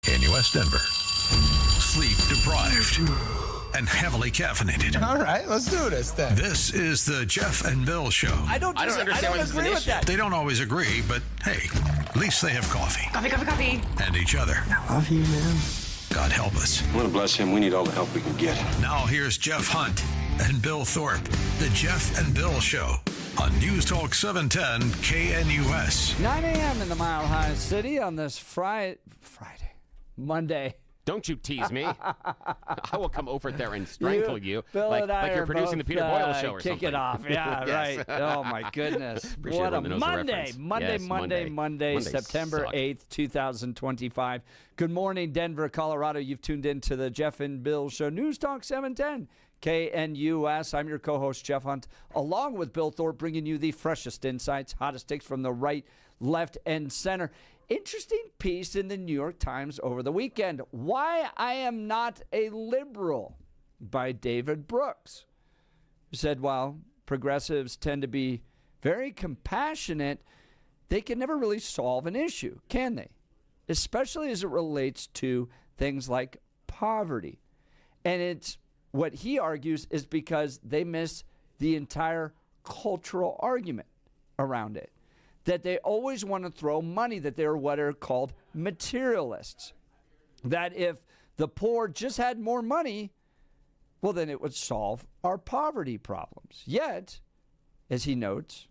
in West Denver. Sleep deprived and heavily caffeinated. All right, let's do this then. This is the Jeff and Bill Show. I don't agree with that. They don't always agree, but hey, at least they have coffee. Coffee. And each other. I love you, man. God help us. I want to bless him. We need all the help we can get. Now here's Jeff Hunt and Bill Thorpe. The Jeff and Bill Show on News Talk 710 KNUS. 9 a.m. in the Mile High City on this Monday. Don't you tease me. I will come over there and strangle you Bill like and I you're are producing both, the Peter Boyle show or kick something. it off. Yeah, Yes. right. Oh, my goodness. Appreciate What a everyone knows the reference. Monday, Monday September sucked. 8th, 2025. Good morning, Denver, Colorado. You've tuned in to the Jeff and Bill Show. News Talk 710 KNUS. I'm your co-host, Jeff Hunt, along with Bill Thorpe, bringing you the freshest insights, hottest takes from the right, left, and center. Interesting piece in the New York Times over the weekend. Why I Am Not a Liberal by David Brooks. He said, while progressives tend to be very compassionate, they can never really solve an issue, can they? Especially as it relates to things like poverty. And it's what he argues is because they miss the entire cultural argument around it. That they always want to throw money, that they're what are called materialists. That if the poor just had more money, well, then it would solve our poverty problems. Yet, as he notes,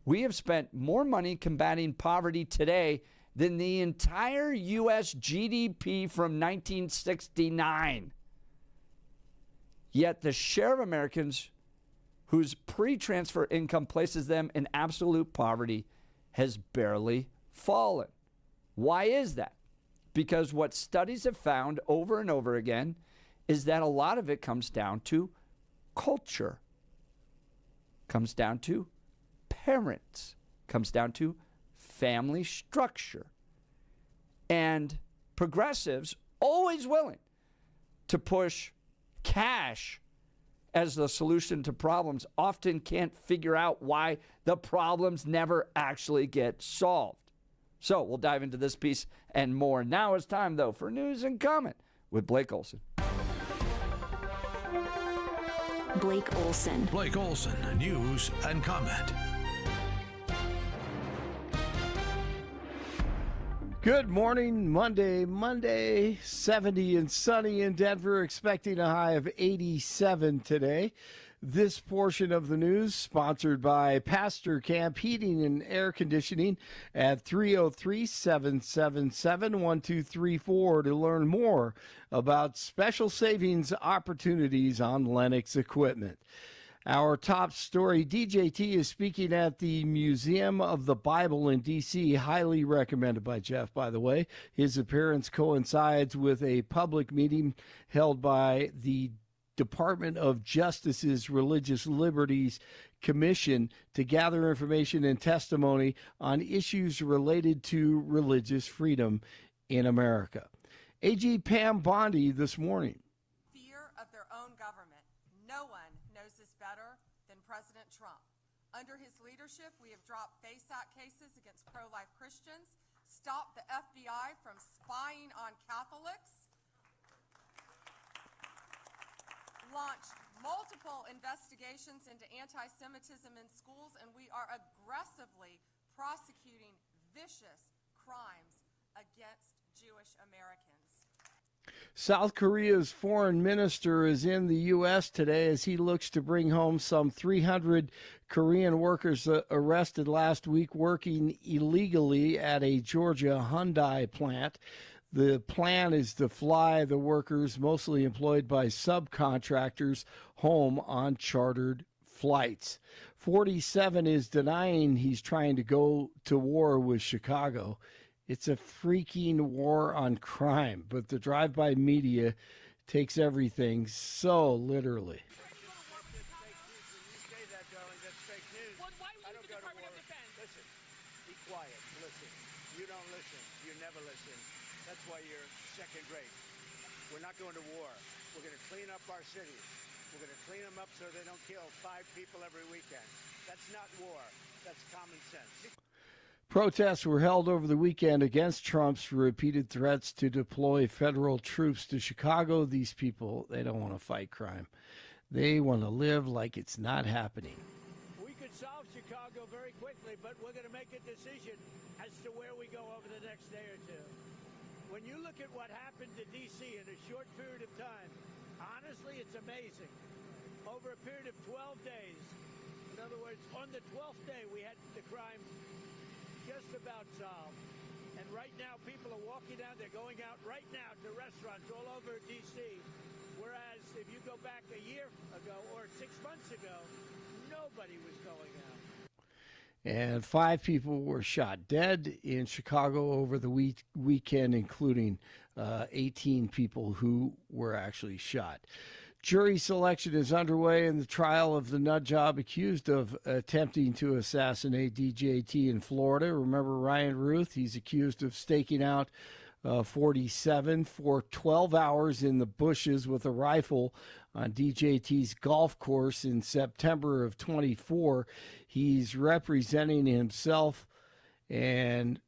we have spent more money combating poverty today than the entire U.S. GDP from 1969. Yet the share of Americans whose pre-transfer income places them in absolute poverty has barely fallen. Why is that? Because what studies have found over and over again is that a lot of it comes down to culture, comes down to parents, comes down to family structure. And progressives, always willing to push cash as the solution to problems, often can't figure out why the problems never actually get solved. So we'll dive into this piece and more. Now it's time, though, for news and comment with Blake Olson. Blake Olson. Blake Olson, news and comment. Good morning, Monday, 70 and sunny in Denver, expecting a high of 87 today. This portion of the news sponsored by Pastor Camp Heating and Air Conditioning at 303-777-1234 to learn more about special savings opportunities on Lennox equipment. Our top story, DJT is speaking at the Museum of the Bible in D.C., highly recommended by Jeff, by the way. His appearance coincides with a public meeting held by the Department of Justice's Religious Liberties Commission to gather information and testimony on issues related to religious freedom in America. AG Pam Bondi this morning. Fear of their own government. No one knows this better than President Trump. Under his leadership, we have dropped FASAC cases against pro-life Christians, stopped the FBI from spying on Catholics, launched multiple investigations into anti-Semitism in schools, and we are aggressively prosecuting vicious crimes against Jewish Americans. South Korea's foreign minister is in the U.S. today as he looks to bring home some 300 Korean workers arrested last week working illegally at a Georgia Hyundai plant. The plan is to fly the workers, mostly employed by subcontractors, home on chartered flights. 47 is denying he's trying to go to war with Chicago. It's a freaking war on crime, but the drive-by media takes everything so literally. Listen, be quiet. Listen. You don't listen. You never listen. That's why you're second rate. We're not going to war. We're going to clean up our cities. We're going to clean them up so they don't kill 5 people every weekend. That's not war. That's common sense. Protests were held over the weekend against Trump's repeated threats to deploy federal troops to Chicago. These people, they don't want to fight crime. They want to live like it's not happening. We could solve Chicago very quickly, but we're going to make a decision as to where we go over the next day or two. When you look at what happened to D.C. in a short period of time, honestly, it's amazing. Over a period of 12 days, in other words, on the 12th day, we had the crime just about solved. And right now, people are walking out. They're going out right now to restaurants all over D.C., whereas if you go back a year ago or 6 months ago, nobody was going out. And 5 people were shot dead in Chicago over the weekend, including 18 people who were actually shot. Jury selection is underway in the trial of the nut job accused of attempting to assassinate DJT in Florida. Remember Ryan Ruth? He's accused of staking out 47 for 12 hours in the bushes with a rifle on DJT's golf course in September of 24. He's representing himself, and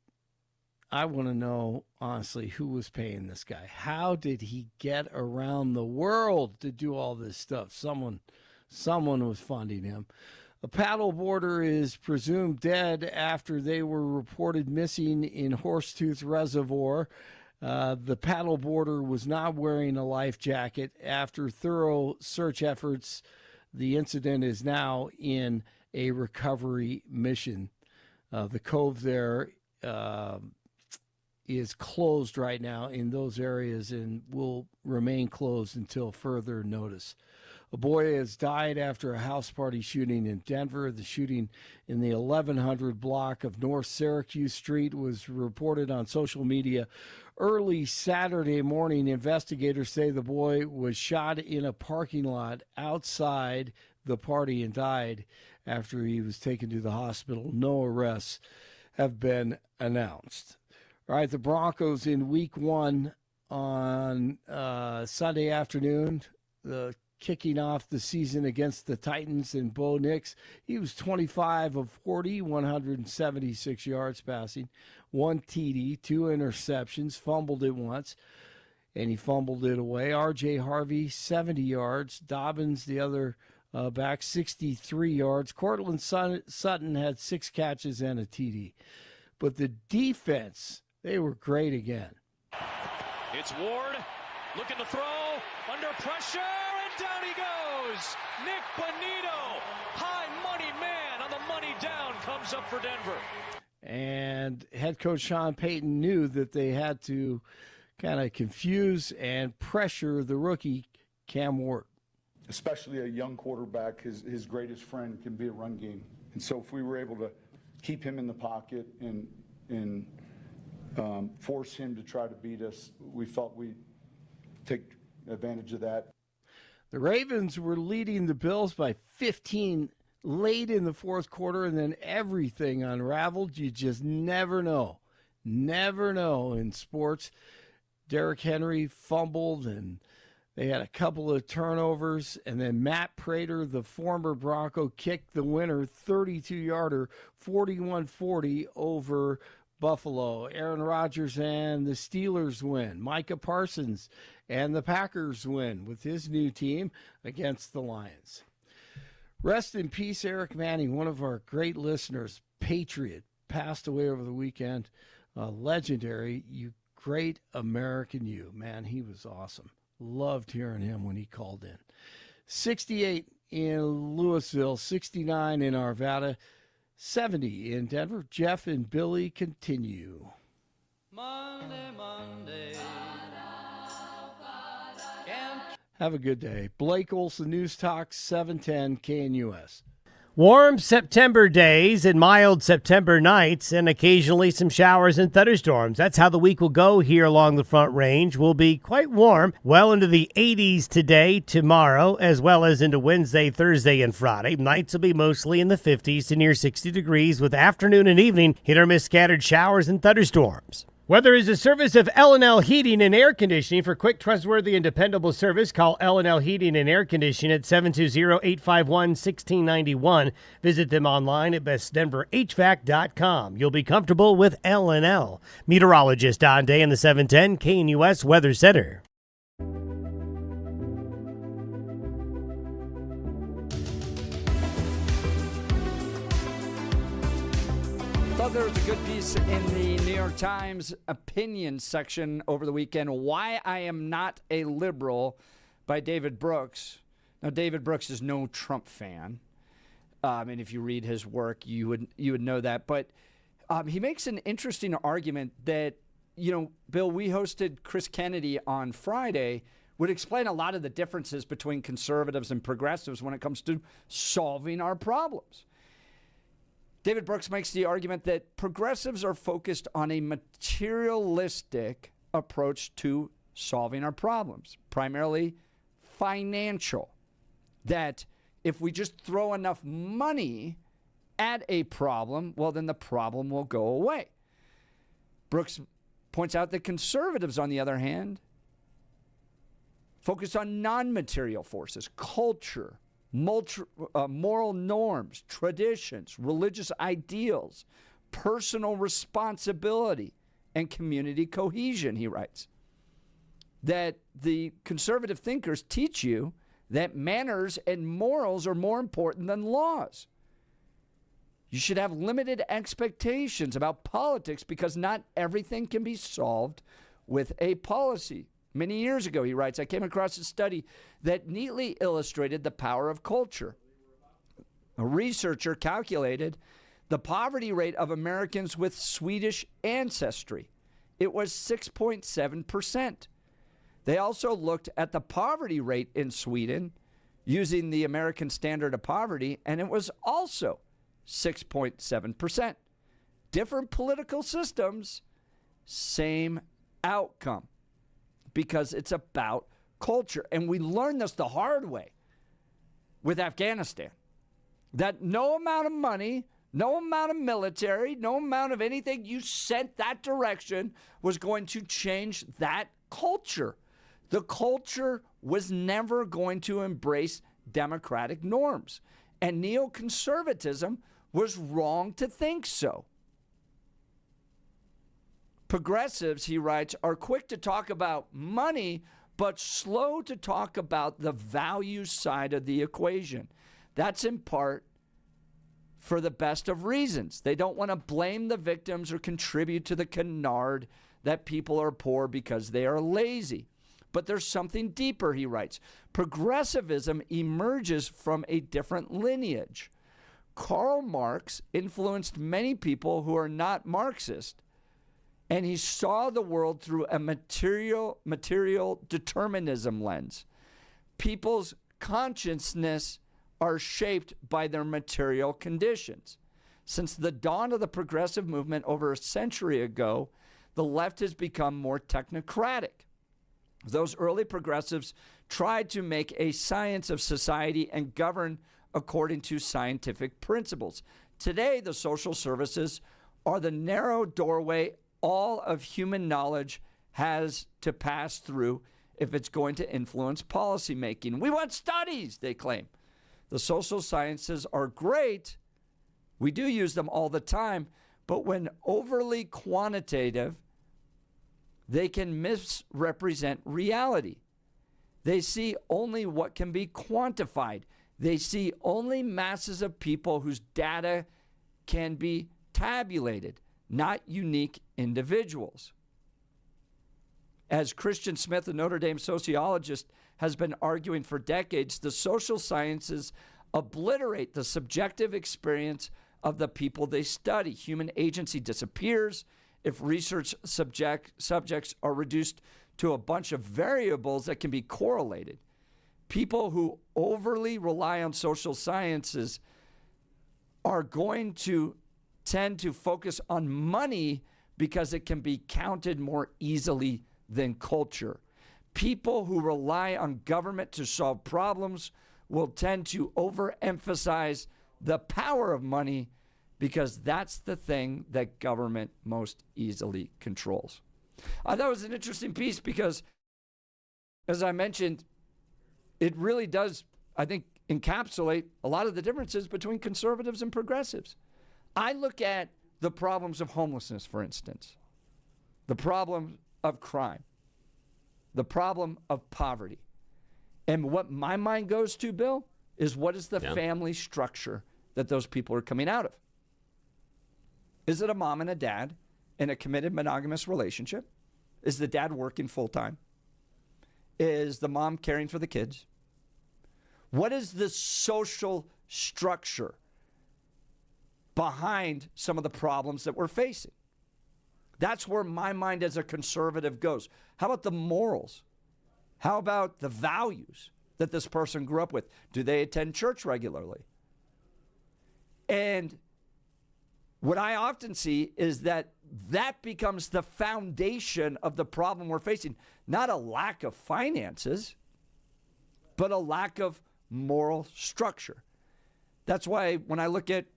I want to know, honestly, who was paying this guy? How did he get around the world to do all this stuff? Someone was funding him. A paddleboarder is presumed dead after they were reported missing in Horsetooth Reservoir. The paddleboarder was not wearing a life jacket. After thorough search efforts, the incident is now in a recovery mission. The cove there is closed right now in those areas and will remain closed until further notice. A boy has died after a house party shooting in Denver. The shooting in the 1100 block of North Syracuse Street was reported on social media early Saturday morning. Investigators say the boy was shot in a parking lot outside the party and died after he was taken to the hospital. No arrests have been announced. All right, the Broncos in week 1 on Sunday afternoon, kicking off the season against the Titans, and Bo Nix, he was 25 of 40, 176 yards passing, 1 TD, 2 interceptions, fumbled it once, and he fumbled it away. R.J. Harvey, 70 yards. Dobbins, the other back, 63 yards. Cortland Sutton had 6 catches and a TD. But the defense, they were great again. It's Ward looking to throw, under pressure, and down he goes. Nick Bonito, high money man on the money down, comes up for Denver. And head coach Sean Payton knew that they had to kind of confuse and pressure the rookie Cam Ward. Especially a young quarterback, his greatest friend can be a run game. And so if we were able to keep him in the pocket and force him to try to beat us, we felt we'd take advantage of that. The Ravens were leading the Bills by 15 late in the fourth quarter, and then everything unraveled. You just never know. Never know in sports. Derrick Henry fumbled, and they had a couple of turnovers, and then Matt Prater, the former Bronco, kicked the winner 32-yarder, 41-40 over Buffalo. Aaron Rodgers and the Steelers win. Micah Parsons and the Packers win with his new team against the Lions. Rest in peace, Eric Manning, one of our great listeners, Patriot, passed away over the weekend. Legendary, you great American you. Man, he was awesome. Loved hearing him when he called in. 68 in Louisville, 69 in Arvada, 70 in Denver. Jeff and Billy continue. Monday. Have a good day. Blake Olson, News Talk 710 KNUS. Warm September days and mild September nights and occasionally some showers and thunderstorms. That's how the week will go here along the Front Range. Will be quite warm, well into the 80s today, tomorrow, as well as into Wednesday, Thursday, and Friday. Nights will be mostly in the 50s to near 60 degrees with afternoon and evening hit or miss scattered showers and thunderstorms. Weather is a service of L&L Heating and Air Conditioning. For quick, trustworthy, and dependable service, call L&L Heating and Air Conditioning at 720-851-1691. Visit them online at bestdenverhvac.com. You'll be comfortable with L&L. Meteorologist Don Day in the 710 KNUS Weather Center. There was a good piece in the New York Times opinion section over the weekend, Why I Am Not a Liberal, by David Brooks. Now, David Brooks is no Trump fan. And if you read his work, you would know that. But he makes an interesting argument that, Bill, we hosted Chris Kennedy on Friday, would explain a lot of the differences between conservatives and progressives when it comes to solving our problems. David Brooks makes the argument that progressives are focused on a materialistic approach to solving our problems, primarily financial. That if we just throw enough money at a problem, well, then the problem will go away. Brooks points out that conservatives, on the other hand, focus on non-material forces, culture, moral norms, traditions, religious ideals, personal responsibility, and community cohesion, he writes. That the conservative thinkers teach you that manners and morals are more important than laws. You should have limited expectations about politics because not everything can be solved with a policy. Many years ago, he writes, I came across a study that neatly illustrated the power of culture. A researcher calculated the poverty rate of Americans with Swedish ancestry. It was 6.7%. They also looked at the poverty rate in Sweden using the American Standard of Poverty, and it was also 6.7%. Different political systems, same outcome. Because it's about culture. And we learned this the hard way with Afghanistan. That no amount of money, no amount of military, no amount of anything you sent that direction was going to change that culture. The culture was never going to embrace democratic norms. And neoconservatism was wrong to think so. Progressives, he writes, are quick to talk about money, but slow to talk about the value side of the equation. That's in part for the best of reasons. They don't want to blame the victims or contribute to the canard that people are poor because they are lazy. But there's something deeper, he writes. Progressivism emerges from a different lineage. Karl Marx influenced many people who are not Marxist. And he saw the world through a material determinism lens. People's consciousness are shaped by their material conditions. Since the dawn of the progressive movement over a century ago, the left has become more technocratic. Those early progressives tried to make a science of society and govern according to scientific principles. Today, the social services are the narrow doorway all of human knowledge has to pass through if it's going to influence policymaking. We want studies, they claim. The social sciences are great. We do use them all the time. But when overly quantitative, they can misrepresent reality. They see only what can be quantified. They see only masses of people whose data can be tabulated, not unique individuals. As Christian Smith, a Notre Dame sociologist, has been arguing for decades, the social sciences obliterate the subjective experience of the people they study. Human agency disappears if research subjects are reduced to a bunch of variables that can be correlated. People who overly rely on social sciences are going to tend to focus on money because it can be counted more easily than culture. People who rely on government to solve problems will tend to overemphasize the power of money because that's the thing that government most easily controls. I thought it was an interesting piece because, as I mentioned, it really does, I think, encapsulate a lot of the differences between conservatives and progressives. I look at the problems of homelessness, for instance, the problem of crime, the problem of poverty. And what my mind goes to, Bill, is what is the family structure that those people are coming out of? Is it a mom and a dad in a committed monogamous relationship? Is the dad working full-time? Is the mom caring for the kids? What is the social structure behind some of the problems that we're facing? That's where my mind as a conservative goes. How about the morals? How about the values that this person grew up with? Do they attend church regularly? And what I often see is that becomes the foundation of the problem we're facing. Not a lack of finances, but a lack of moral structure. That's why when I look at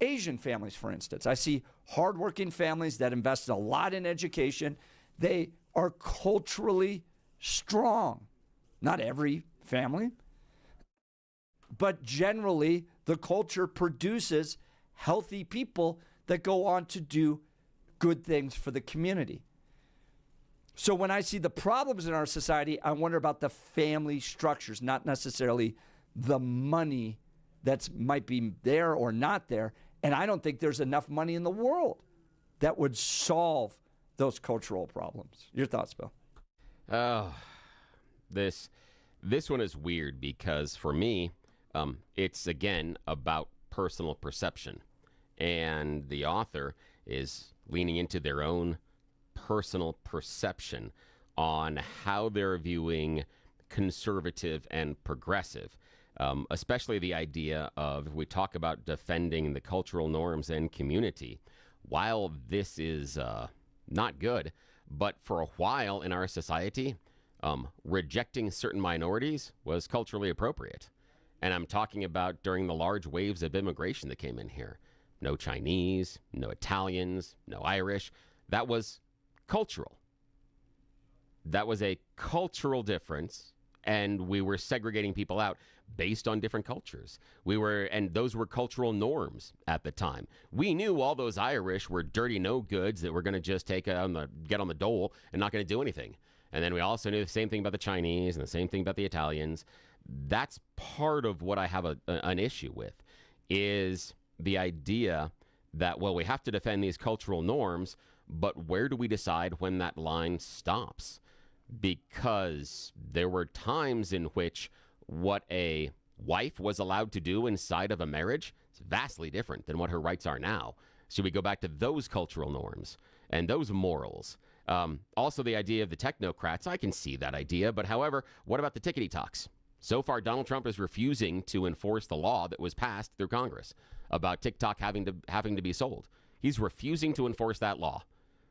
Asian families, for instance, I see hardworking families that invest a lot in education. They are culturally strong. Not every family, but generally the culture produces healthy people that go on to do good things for the community. So when I see the problems in our society, I wonder about the family structures, not necessarily the money that might be there or not there. And I don't think there's enough money in the world that would solve those cultural problems. Your thoughts, Bill? Oh, this one is weird because for me, it's again about personal perception. And the author is leaning into their own personal perception on how they're viewing conservative and progressive. Especially the idea of, if we talk about defending the cultural norms and community, while this is not good, but for a while in our society, rejecting certain minorities was culturally appropriate. And I'm talking about during the large waves of immigration that came in here. No Chinese, no Italians, no Irish. That was cultural. That was a cultural difference, and we were segregating people out based on different cultures. And those were cultural norms at the time. We knew all those Irish were dirty no-goods that were going to just get on the dole and not going to do anything. And then we also knew the same thing about the Chinese and the same thing about the Italians. That's part of what I have an issue with, is the idea that, well, we have to defend these cultural norms, but where do we decide when that line stops? Because there were times in which what a wife was allowed to do inside of a marriage is vastly different than what her rights are now. So we go back to those cultural norms and those morals. Also, the idea of the technocrats, I can see that idea. But however, what about the tickety talks? So far, Donald Trump is refusing to enforce the law that was passed through Congress about TikTok having to be sold. He's refusing to enforce that law.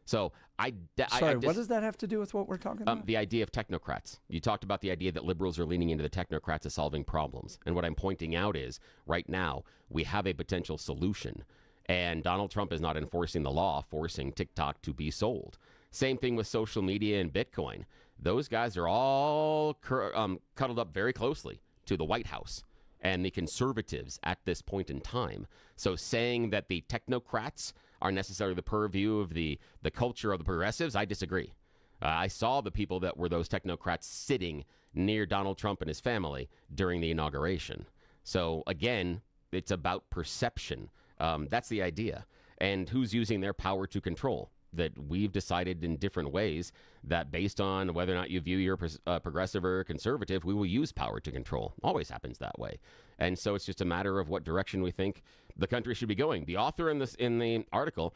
So what does that have to do with what we're talking about? The idea of technocrats. You talked about the idea that liberals are leaning into the technocrats as solving problems. And what I'm pointing out is, right now, we have a potential solution. And Donald Trump is not enforcing the law, forcing TikTok to be sold. Same thing with social media and Bitcoin. Those guys are all cuddled up very closely to the White House and the conservatives at this point in time. So saying that the technocrats are necessarily the purview of the culture of the progressives, I disagree. I saw the people that were those technocrats sitting near Donald Trump and his family during the inauguration. So again, it's about perception. That's the idea. And who's using their power to control. That we've decided in different ways that based on whether or not you view you're progressive or conservative, we will use power to control. Always happens that way. And so it's just a matter of what direction we think the country should be going. The author in the article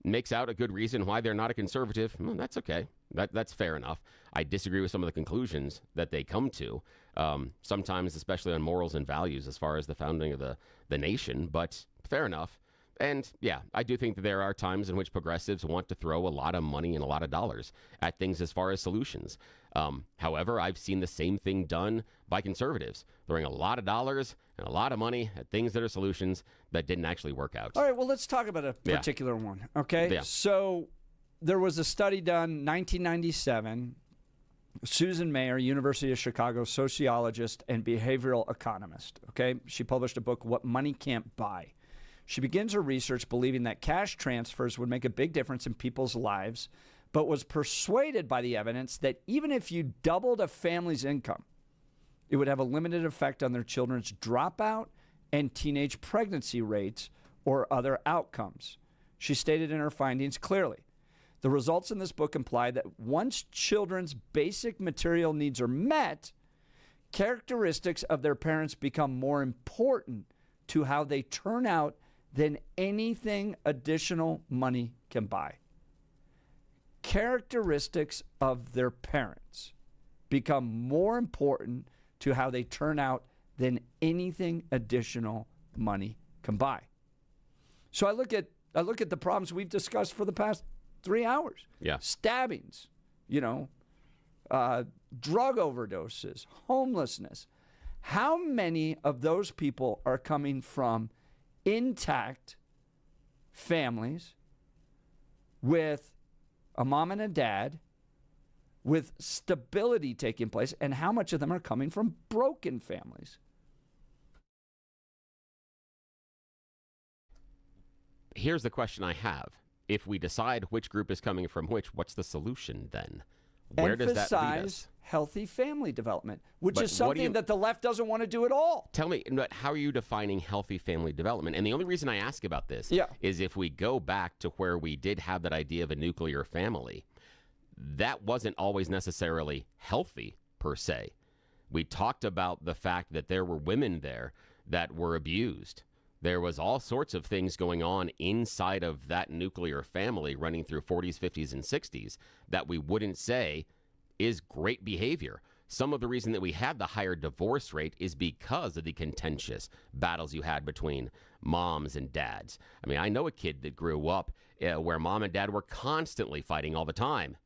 makes out a good reason why they're not a conservative. Well, that's okay. That's fair enough. I disagree with some of the conclusions that they come to, sometimes especially on morals and values as far as the founding of the nation, but fair enough. And yeah, I do think that there are times in which progressives want to throw a lot of money and a lot of dollars at things as far as solutions. However, I've seen the same thing done by conservatives, throwing a lot of dollars and a lot of money at things that are solutions that didn't actually work out. All right, well, let's talk about a particular one, okay? Yeah. So there was a study done 1997. Susan Mayer, University of Chicago sociologist and behavioral economist, okay? She published a book, What Money Can't Buy. She begins her research believing that cash transfers would make a big difference in people's lives, but was persuaded by the evidence that even if you doubled a family's income, it would have a limited effect on their children's dropout and teenage pregnancy rates or other outcomes. She stated in her findings clearly, the results in this book imply that once children's basic material needs are met, characteristics of their parents become more important to how they turn out than anything additional money can buy. Characteristics of their parents become more important to how they turn out than anything additional money can buy. So I look at the problems we've discussed for the past 3 hours. Yeah. Stabbings, drug overdoses, homelessness. How many of those people are coming from intact families with a mom and a dad, with stability taking place, and how much of them are coming from broken families? Here's the question I have. If we decide which group is coming from which, what's the solution then? Where does that lead us? Healthy family development, which is something that the left doesn't want to do at all. Tell me, how are you defining healthy family development? And the only reason I ask about this is if we go back to where we did have that idea of a nuclear family, that wasn't always necessarily healthy per se. We talked about the fact that there were women there that were abused. There was all sorts of things going on inside of that nuclear family running through 40s, 50s, and 60s that we wouldn't say is great behavior. Some of the reason that we had the higher divorce rate is because of the contentious battles you had between moms and dads. I mean, I know a kid that grew up where mom and dad were constantly fighting all the time.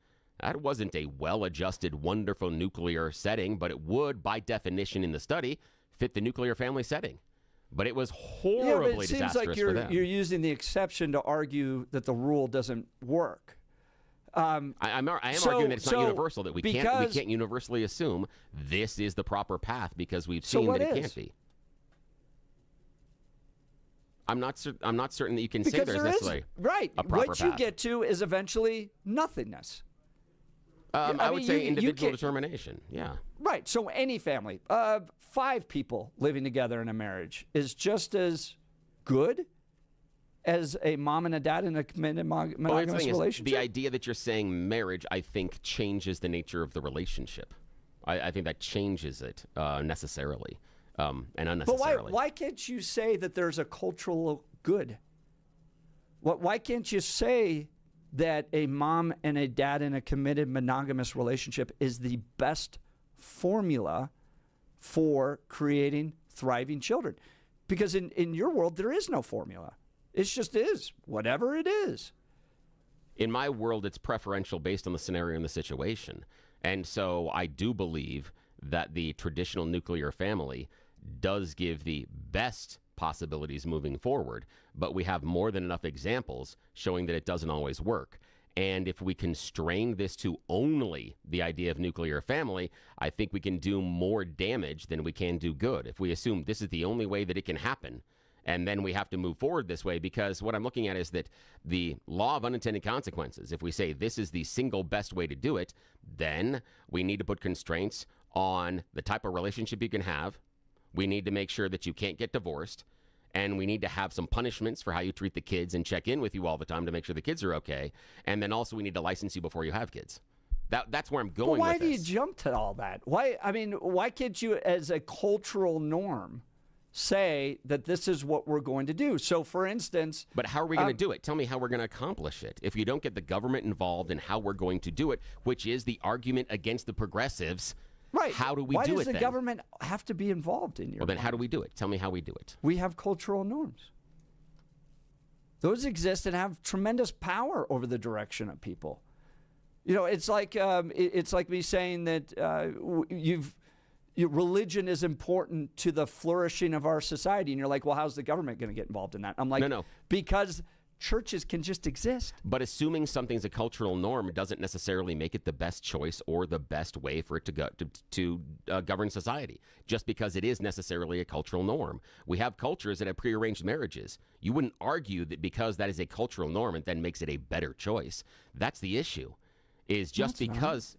That wasn't a well-adjusted, wonderful nuclear setting, but it would, by definition in the study, fit the nuclear family setting. But it was horribly disastrous for them. It seems like you're using the exception to argue that the rule doesn't work. I am arguing that it's not universal, that we can't universally assume this is the proper path because we've seen that it can't be. I'm not certain that you can say there's necessarily a proper What path. you get to is eventually nothingness. I would say individual determination. Yeah. Right. So any family, 5 people living together in a marriage is just as good as a mom and a dad in a committed monogamous relationship. The idea that you're saying marriage, I think, changes the nature of the relationship. I think that changes it necessarily and unnecessarily. But why can't you say that there's a cultural good? Why can't you say that a mom and a dad in a committed monogamous relationship is the best formula for creating thriving children? Because in your world, there is no formula. It just is, whatever it is. In my world, it's preferential based on the scenario and the situation. And so I do believe that the traditional nuclear family does give the best possibilities moving forward, but we have more than enough examples showing that it doesn't always work. And if we constrain this to only the idea of nuclear family, I think we can do more damage than we can do good. If we assume this is the only way that it can happen, and then we have to move forward this way, because what I'm looking at is that the law of unintended consequences, if we say this is the single best way to do it, then we need to put constraints on the type of relationship you can have. We need to make sure that you can't get divorced. And we need to have some punishments for how you treat the kids and check in with you all the time to make sure the kids are okay. And then also we need to license you before you have kids. That's where I'm going with this. Why do you jump to all that? Why can't you, as a cultural norm, say that this is what we're going to do? So, for instance... But how are we going to do it? Tell me how we're going to accomplish it. If you don't get the government involved in how we're going to do it, which is the argument against the progressives... Right. How do we do it then? Why does the government have to be involved in your Well, then how do we do it? Tell me how we do it. We have cultural norms. Those exist and have tremendous power over the direction of people. It's like me saying that religion is important to the flourishing of our society, and you're like, well, how's the government going to get involved in that? I'm like, no, because churches can just exist. But assuming something's a cultural norm doesn't necessarily make it the best choice or the best way for it to go to govern society. Just because it is necessarily a cultural norm, we have cultures that have prearranged marriages. You wouldn't argue that because that is a cultural norm, it then makes it a better choice. That's the issue. Is just because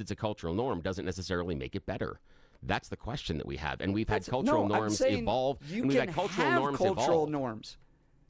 it's a cultural norm doesn't necessarily make it better. That's the question that we have, and we've had cultural norms evolve. You and we've can had cultural have norms cultural evolve. norms.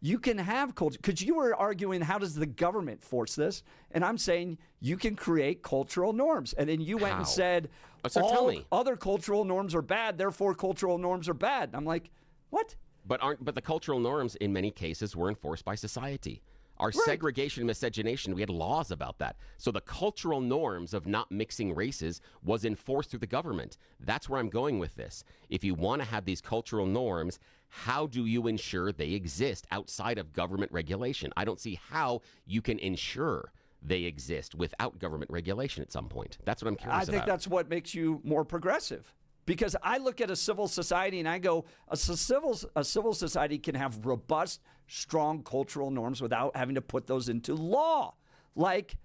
You can have culture, because you were arguing, how does the government force this? And I'm saying you can create cultural norms. And then you went and said, So tell me. Other cultural norms are bad, therefore cultural norms are bad. I'm like, what? But the cultural norms in many cases were enforced by society. Our segregation and miscegenation, we had laws about that. So the cultural norms of not mixing races was enforced through the government. That's where I'm going with this. If you want to have these cultural norms, how do you ensure they exist outside of government regulation? I don't see how you can ensure they exist without government regulation at some point. That's what I'm curious about. I think that's what makes you more progressive. Because I look at a civil society and I go, a civil society can have robust, strong cultural norms without having to put those into law. Like,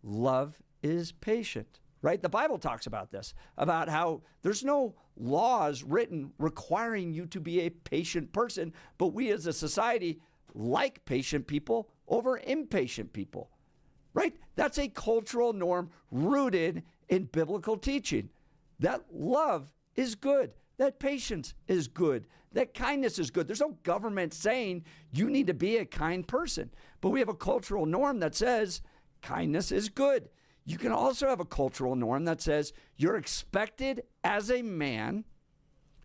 love is patient, right? The Bible talks about this, about how there's no laws written requiring you to be a patient person, but we as a society like patient people over impatient people, right? That's a cultural norm rooted in biblical teaching. That love is good, that patience is good, that kindness is good. There's no government saying you need to be a kind person, but we have a cultural norm that says kindness is good. You can also have a cultural norm that says you're expected as a man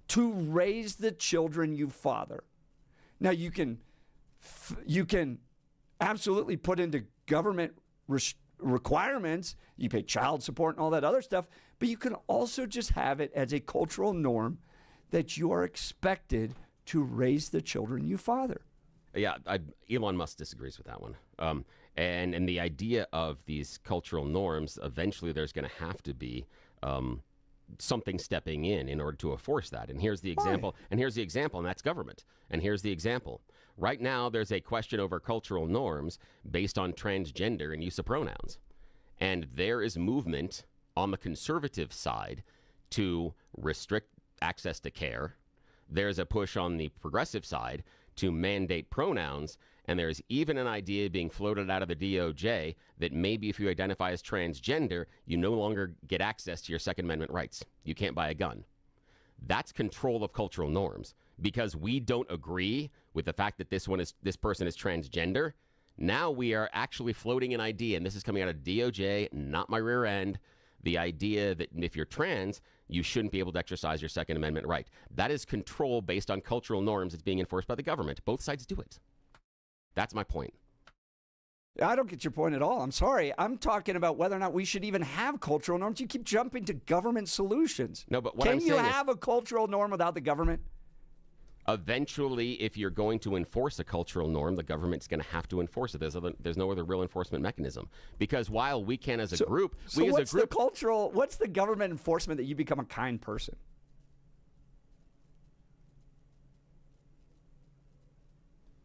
to raise the children you father. Now you can absolutely put into government requirements, you pay child support and all that other stuff, but you can also just have it as a cultural norm that you are expected to raise the children you father. Yeah, Elon Musk disagrees with that one. And the idea of these cultural norms, eventually there's going to have to be something stepping in order to enforce that. And here's the example. And here's the example, and that's government. And here's the example. Right now, there's a question over cultural norms based on transgender and use of pronouns. And there is movement on the conservative side to restrict access to care. There's a push on the progressive side to mandate pronouns. And there's even an idea being floated out of the DOJ that maybe if you identify as transgender, you no longer get access to your Second Amendment rights. You can't buy a gun. That's control of cultural norms. Because we don't agree with the fact that this person is transgender, now we are actually floating an idea, and this is coming out of DOJ, not my rear end, the idea that if you're trans, you shouldn't be able to exercise your Second Amendment right. That is control based on cultural norms that's being enforced by the government. Both sides do it. That's my point. I don't get your point at all. I'm sorry. I'm talking about whether or not we should even have cultural norms. You keep jumping to government solutions. No, but what I'm saying is, can you have a cultural norm without the government? Eventually, if you're going to enforce a cultural norm, the government's going to have to enforce it. There's no other real enforcement mechanism. Because while we can, as a group, what's the government enforcement that you become a kind person?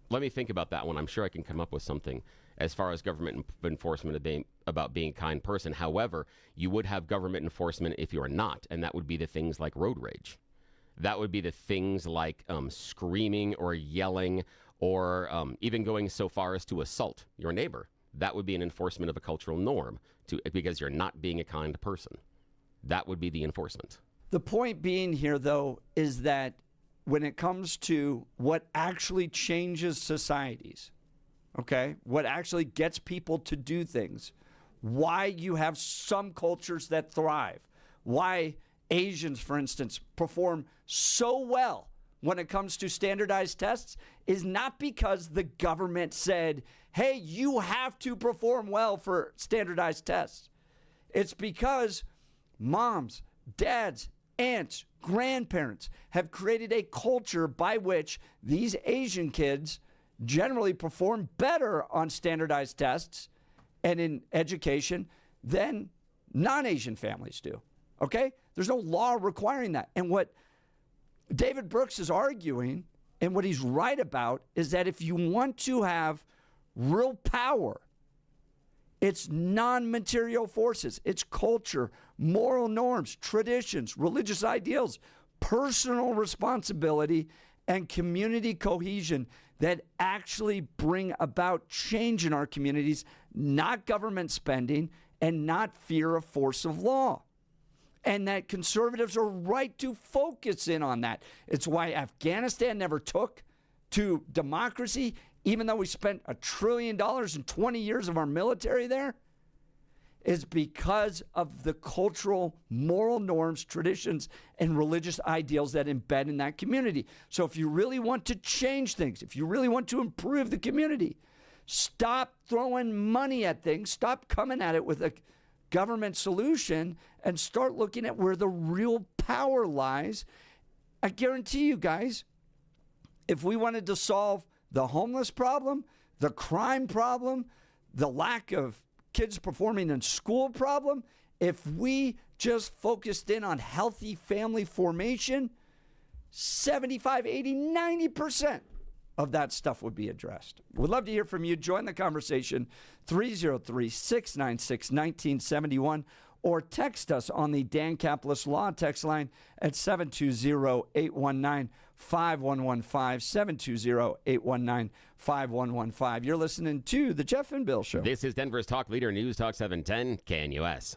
Let me think about that one. I'm sure I can come up with something as far as government enforcement about being a kind person. However, you would have government enforcement if you are not, and that would be the things like road rage. That would be the things like screaming or yelling or even going so far as to assault your neighbor. That would be an enforcement of a cultural norm because you're not being a kind person. That would be the enforcement. The point being here, though, is that when it comes to what actually changes societies, okay, what actually gets people to do things, why you have some cultures that thrive, why Asians, for instance, perform so well when it comes to standardized tests is not because the government said, hey, you have to perform well for standardized tests. It's because moms, dads, aunts, grandparents have created a culture by which these Asian kids generally perform better on standardized tests and in education than non-Asian families do. Okay? There's no law requiring that. And what David Brooks is arguing, and what he's right about, is that if you want to have real power, it's non-material forces. It's culture, moral norms, traditions, religious ideals, personal responsibility, and community cohesion that actually bring about change in our communities, not government spending and not fear of force of law. And that conservatives are right to focus in on that. It's why Afghanistan never took to democracy, even though we spent $1 trillion in 20 years of our military there, is because of the cultural, moral norms, traditions, and religious ideals that embed in that community. So if you really want to change things, if you really want to improve the community, stop throwing money at things, stop coming at it with a government solution, and start looking at where the real power lies. I guarantee you guys, if we wanted to solve the homeless problem, the crime problem, the lack of kids performing in school problem, if we just focused in on healthy family formation, 75, 80, 90% of that stuff would be addressed. We'd love to hear from you. Join the conversation, 303-696-1971, or text us on the Dan Caplis Law text line at 720-819-5115, 720-819-5115. You're listening to The Jeff and Bill Show. This is Denver's talk leader, News Talk 710, KNUS.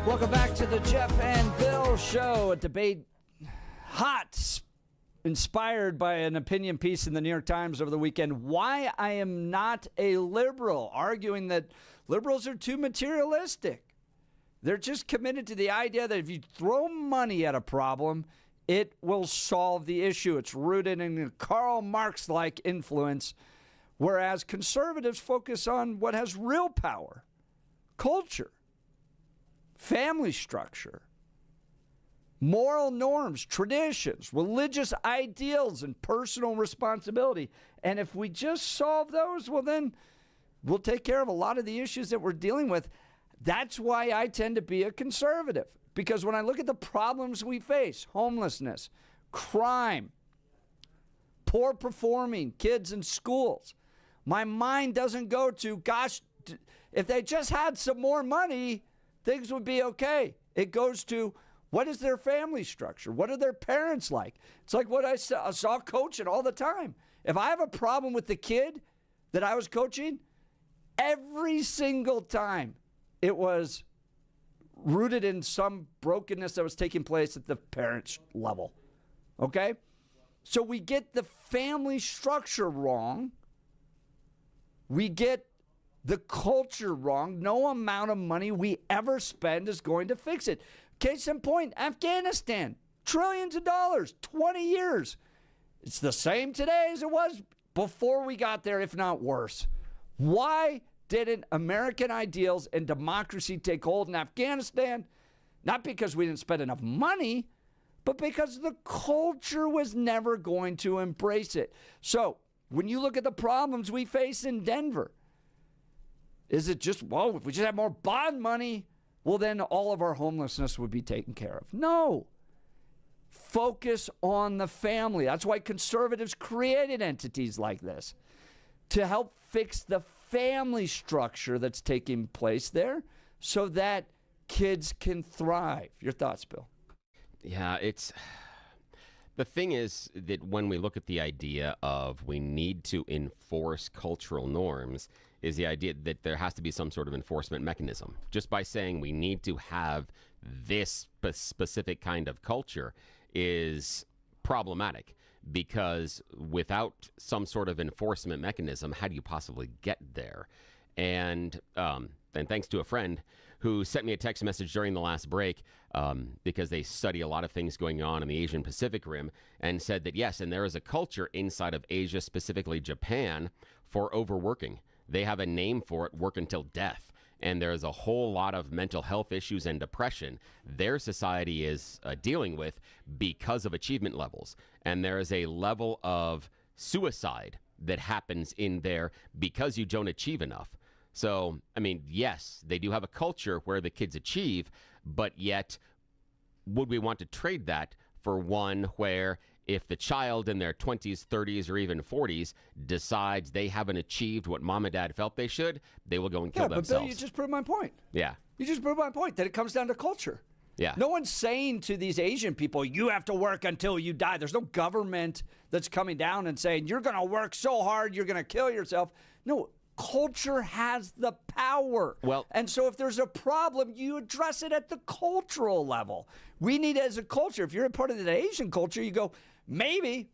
Welcome back to the Jeff and Bill Show. A debate hot, inspired by an opinion piece in the New York Times over the weekend. Why I am not a liberal, arguing that liberals are too materialistic. They're just committed to the idea that if you throw money at a problem, it will solve the issue. It's rooted in a Karl Marx-like influence, whereas conservatives focus on what has real power: culture, family structure, moral norms, traditions, religious ideals, and personal responsibility. And if we just solve those, well, then we'll take care of a lot of the issues that we're dealing with. That's why I tend to be a conservative, because when I look at the problems we face, homelessness, crime, poor performing kids in schools, my mind doesn't go to, gosh, if they just had some more money, things would be okay. It goes to, what is their family structure? What are their parents like? It's like what I saw coaching all the time. If I have a problem with the kid that I was coaching, every single time it was rooted in some brokenness that was taking place at the parents' level. Okay? So we get the family structure wrong. We get the culture wrong. No amount of money we ever spend is going to fix it. Case in point, Afghanistan, trillions of dollars, 20 years. It's the same today as it was before we got there, if not worse. Why didn't American ideals and democracy take hold in Afghanistan? Not because we didn't spend enough money, but because the culture was never going to embrace it. So when you look at the problems we face in Denver, is it just, well, if we just had more bond money, well, then all of our homelessness would be taken care of? No. Focus on the family. That's why conservatives created entities like this, to help fix the family structure that's taking place there so that kids can thrive. Your thoughts, Bill? Yeah, the thing is that when we look at the idea of we need to enforce cultural norms, is the idea that there has to be some sort of enforcement mechanism. Just by saying we need to have this specific kind of culture is problematic, because without some sort of enforcement mechanism, how do you possibly get there? And thanks to a friend who sent me a text message during the last break, because they study a lot of things going on in the Asian Pacific Rim, and said that yes, and there is a culture inside of Asia, specifically Japan, for overworking. They have a name for it, work until death. And there's a whole lot of mental health issues and depression their society is dealing with because of achievement levels. And there is a level of suicide that happens in there because you don't achieve enough. So, I mean, yes, they do have a culture where the kids achieve, but yet would we want to trade that for one where if the child in their 20s, 30s, or even 40s decides they haven't achieved what mom and dad felt they should, they will go and kill themselves? But Bill, you just proved my point. Yeah. You just proved my point, that it comes down to culture. Yeah. No one's saying to these Asian people, you have to work until you die. There's no government that's coming down and saying, you're going to work so hard, you're going to kill yourself. No, culture has the power. Well, and so if there's a problem, you address it at the cultural level. We need, as a culture, if you're a part of the Asian culture, you go, maybe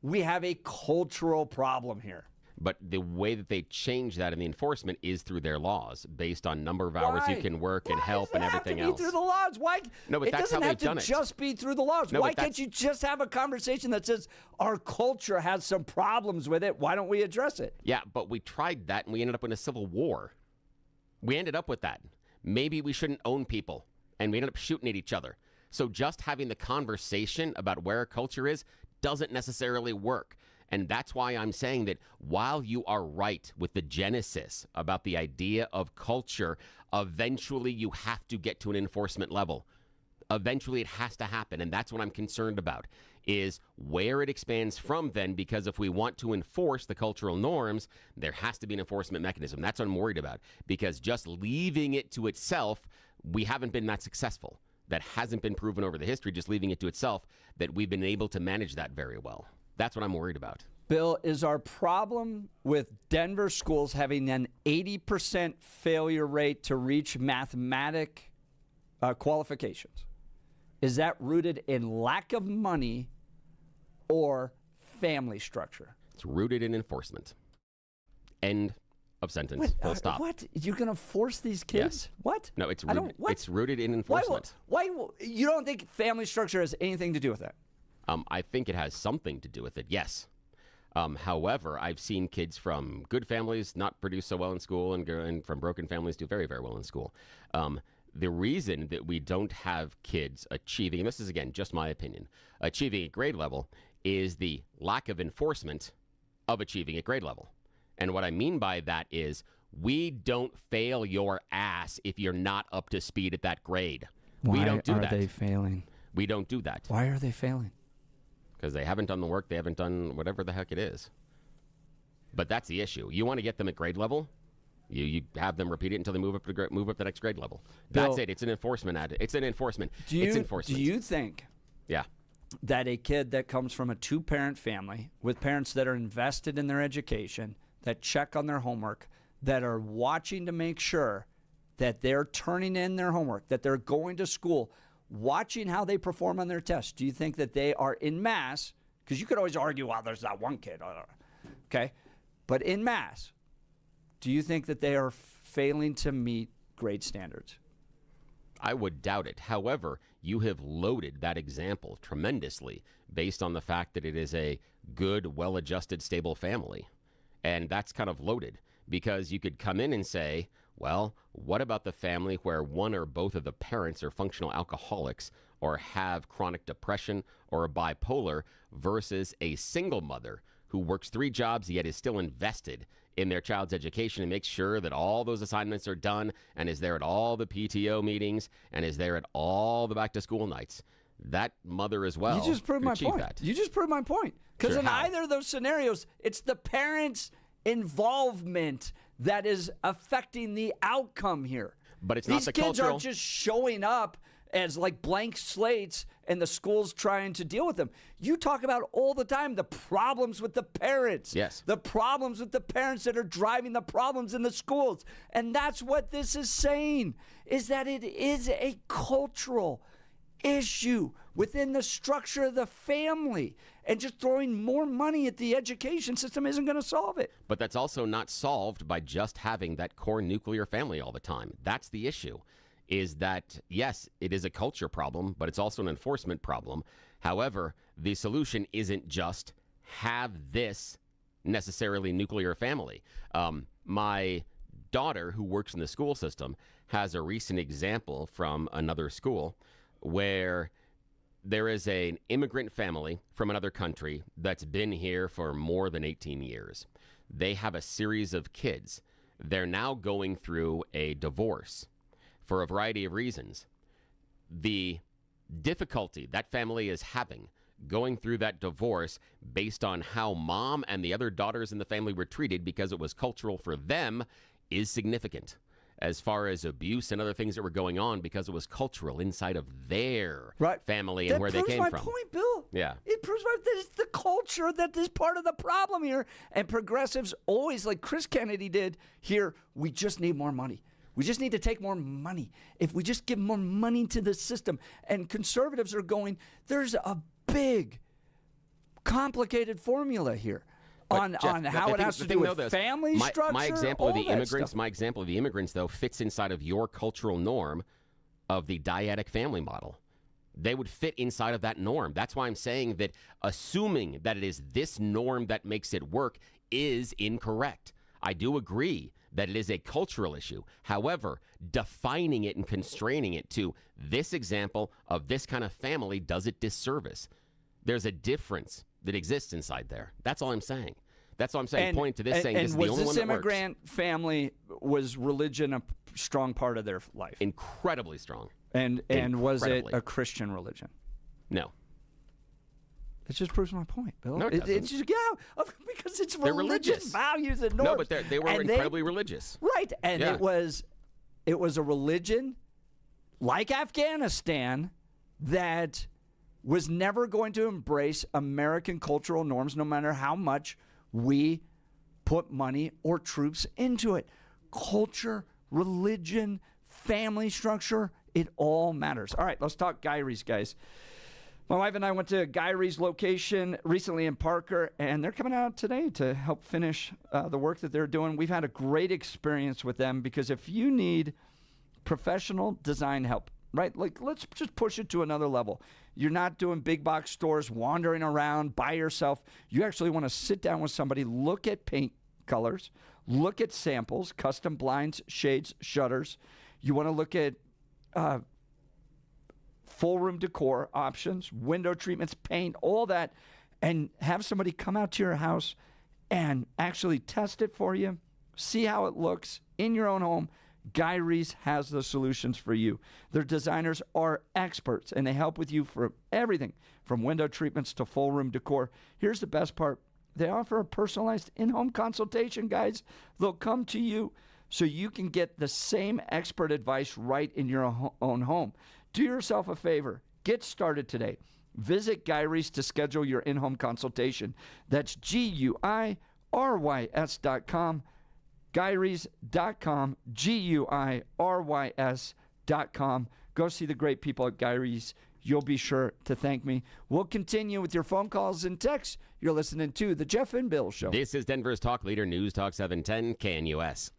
we have a cultural problem here. But the way that they change that in the enforcement is through their laws, based on number of hours you can work and help and everything else. It doesn't have to be through the laws. Why? No, but that's how they've done it. It doesn't have to just be through the laws. No, why can't you just have a conversation that says our culture has some problems with it? Why don't we address it? Yeah, but we tried that and we ended up in a civil war. We ended up with that. Maybe we shouldn't own people, and we ended up shooting at each other. So just having the conversation about where our culture is doesn't necessarily work. And that's why I'm saying that while you are right with the genesis about the idea of culture, eventually you have to get to an enforcement level. Eventually it has to happen. And that's what I'm concerned about, is where it expands from then, because if we want to enforce the cultural norms, there has to be an enforcement mechanism. That's what I'm worried about, because just leaving it to itself, we haven't been that successful. That hasn't been proven over the history, just leaving it to itself, that we've been able to manage that very well. That's what I'm worried about. Bill, is our problem with Denver schools having an 80% failure rate to reach mathematic qualifications. Is that rooted in lack of money or family structure? It's rooted in enforcement. End of sentence. Full stop. What? You're going to force these kids? Yes. What? No, it's rooted in enforcement. Why you don't think family structure has anything to do with that? I think it has something to do with it, yes. However, I've seen kids from good families not produce so well in school and from broken families do very, very well in school. The reason that we don't have kids achieving, and this is, again, just my opinion, achieving at grade level is the lack of enforcement of achieving at grade level. And what I mean by that is we don't fail your ass if you're not up to speed at that grade. We don't do that. Why are they failing? We don't do that. Why are they failing? Because they haven't done the work. They haven't done whatever the heck it is. But that's the issue. You want to get them at grade level, you have them repeat it until they move up to the next grade level. That's it. It's an enforcement. It's an enforcement. It's enforcement. Do you think that a kid that comes from a two-parent family with parents that are invested in their education, that check on their homework, that are watching to make sure that they're turning in their homework, that they're going to school, watching how they perform on their tests, do you think that they are in mass, because you could always argue, well, there's that one kid, okay, but in mass, do you think that they are failing to meet grade standards? I would doubt it. However, you have loaded that example tremendously based on the fact that it is a good, well-adjusted, stable family. And that's kind of loaded because you could come in and say, well, what about the family where one or both of the parents are functional alcoholics or have chronic depression or are bipolar versus a single mother who works 3 jobs yet is still invested in their child's education and makes sure that all those assignments are done and is there at all the PTO meetings and is there at all the back-to-school nights. That mother as well. You just proved my point. That. You just proved my point. Because Sure, in how? either of those scenarios, it's the parents' involvement that is affecting the outcome here. But it's These not the kids cultural. aren't just showing up as like blank slates and the school's trying to deal with them. You talk about all the time the problems with the parents. Yes. The problems with the parents that are driving the problems in the schools. And that's what this is saying, is that it is a cultural issue within the structure of the family. And just throwing more money at the education system isn't going to solve it. But that's also not solved by just having that core nuclear family all the time. That's the issue, is that, yes, it is a culture problem, but it's also an enforcement problem. However, the solution isn't just have this necessarily nuclear family. My daughter, who works in the school system, has a recent example from another school where there is an immigrant family from another country that's been here for more than 18 years. They have a series of kids. They're now going through a divorce for a variety of reasons. The difficulty that family is having going through that divorce based on how mom and the other daughters in the family were treated because it was cultural for them is significant. As far as abuse and other things that were going on because it was cultural inside of their family and where they came from. That proves my point, Bill. Yeah. It proves that it's the culture that is part of the problem here. And progressives always, like Chris Kennedy did here, we just need more money. We just need to take more money. If we just give more money to the system. And conservatives are going, there's a big, complicated formula here. But Jeff, on how it has to do with family structure. My example of the immigrants. My example of the immigrants, though, fits inside of your cultural norm of the dyadic family model. They would fit inside of that norm. That's why I'm saying that assuming that it is this norm that makes it work is incorrect. I do agree that it is a cultural issue. However, defining it and constraining it to this example of this kind of family does it disservice. There's a difference that exists inside there. That's all I'm saying. That's all I'm saying. Pointing to this, saying this is the only one that works. And was this immigrant family, was religion a strong part of their life? Incredibly strong. And was it a Christian religion? No. It just proves my point, Bill. No, it doesn't. It's just, because it's They're religious values and norms. No, but they were incredibly religious. Right, and it was a religion like Afghanistan that was never going to embrace American cultural norms no matter how much we put money or troops into it. Culture, religion, family structure It all matters. All right, let's talk Guy Reese, guys. My wife and I went to Guy Reese location recently in Parker, and they're coming out today to help finish the work that they're doing. We've had a great experience with them because if you need professional design help, right? Like, let's just push it to another level. You're not doing big box stores, wandering around by yourself. You actually want to sit down with somebody, look at paint colors, look at samples, custom blinds, shades, shutters. You want to look at full room decor options, window treatments, paint, all that, and have somebody come out to your house and actually test it for you, see how it looks in your own home. Guy Reese has the solutions for you. Their designers are experts, and they help with you for everything from window treatments to full room decor. Here's the best part. They offer a personalized in-home consultation, guys. They'll come to you so you can get the same expert advice right in your own home. Do yourself a favor. Get started today. Visit Guy Reese to schedule your in-home consultation. That's GUIRYS.com. GuyReese.com, GUIRYS.com. Go see the great people at Guy Reese. You'll be sure to thank me. We'll continue with your phone calls and texts. You're listening to The Jeff and Bill Show. This is Denver's talk leader, News Talk 710 KNUS.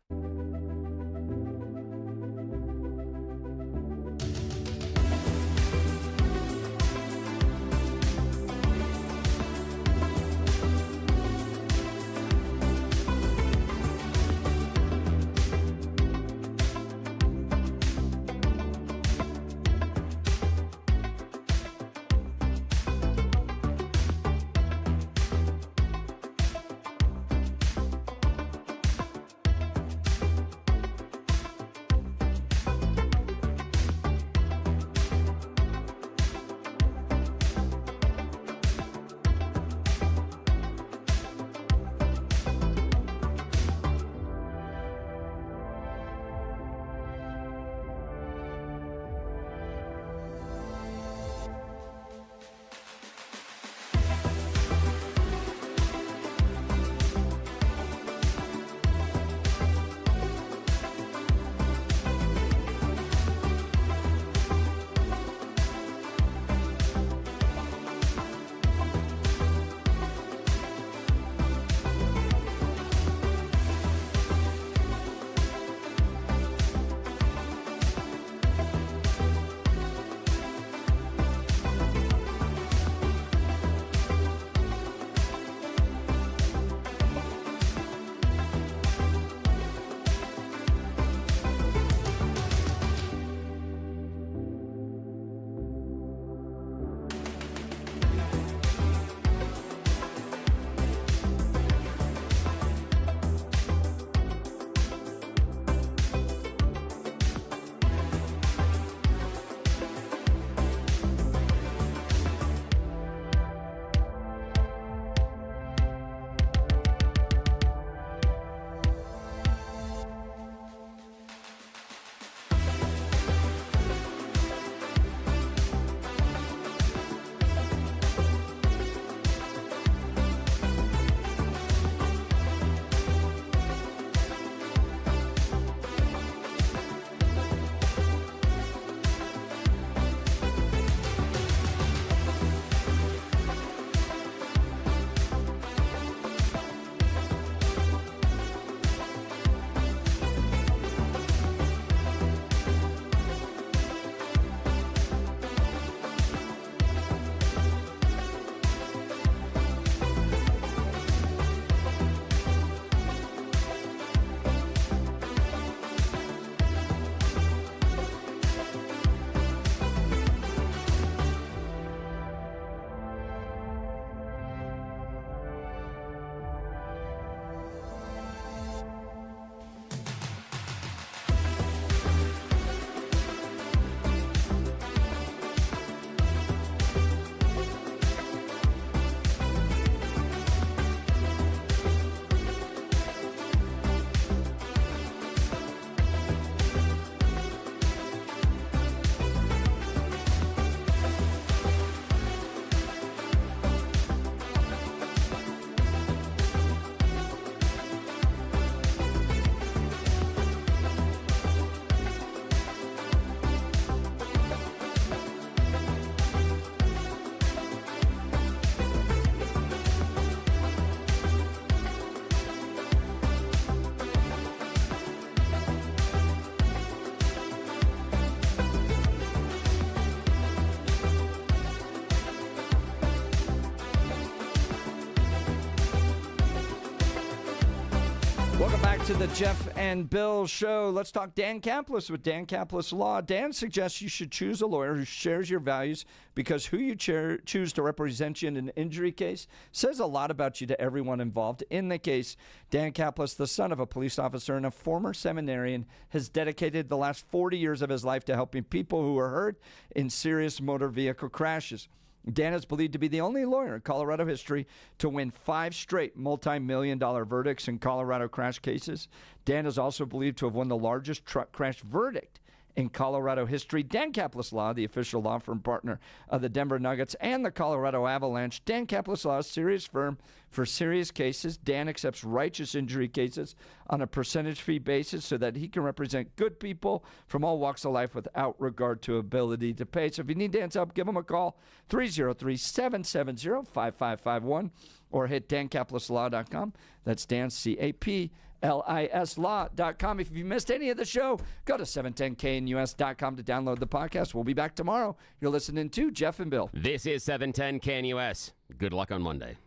to the Jeff and Bill Show. Let's talk Dan Caplis with Dan Caplis Law. Dan suggests you should choose a lawyer who shares your values because who you choose to represent you in an injury case says a lot about you to everyone involved in the case. Dan Caplis, the son of a police officer and a former seminarian, has dedicated the last 40 years of his life to helping people who are hurt in serious motor vehicle crashes. Dan is believed to be the only lawyer in Colorado history to win 5 straight multi-million-dollar verdicts in Colorado crash cases. Dan is also believed to have won the largest truck crash verdict in Colorado history. Dan Caplis Law, the official law firm partner of the Denver Nuggets and the Colorado Avalanche. Dan Caplis Law is a serious firm for serious cases. Dan accepts righteous injury cases on a percentage fee basis so that he can represent good people from all walks of life without regard to ability to pay. So if you need Dan's help, give him a call, 303-770-5551, or hit dancaplisLaw.com. That's Dan, CAPLISLaw.com. If you missed any of the show, go to 710knus.com to download the podcast. We'll be back tomorrow. You're listening to Jeff and Bill. This is 710 KNUS. Good luck on Monday.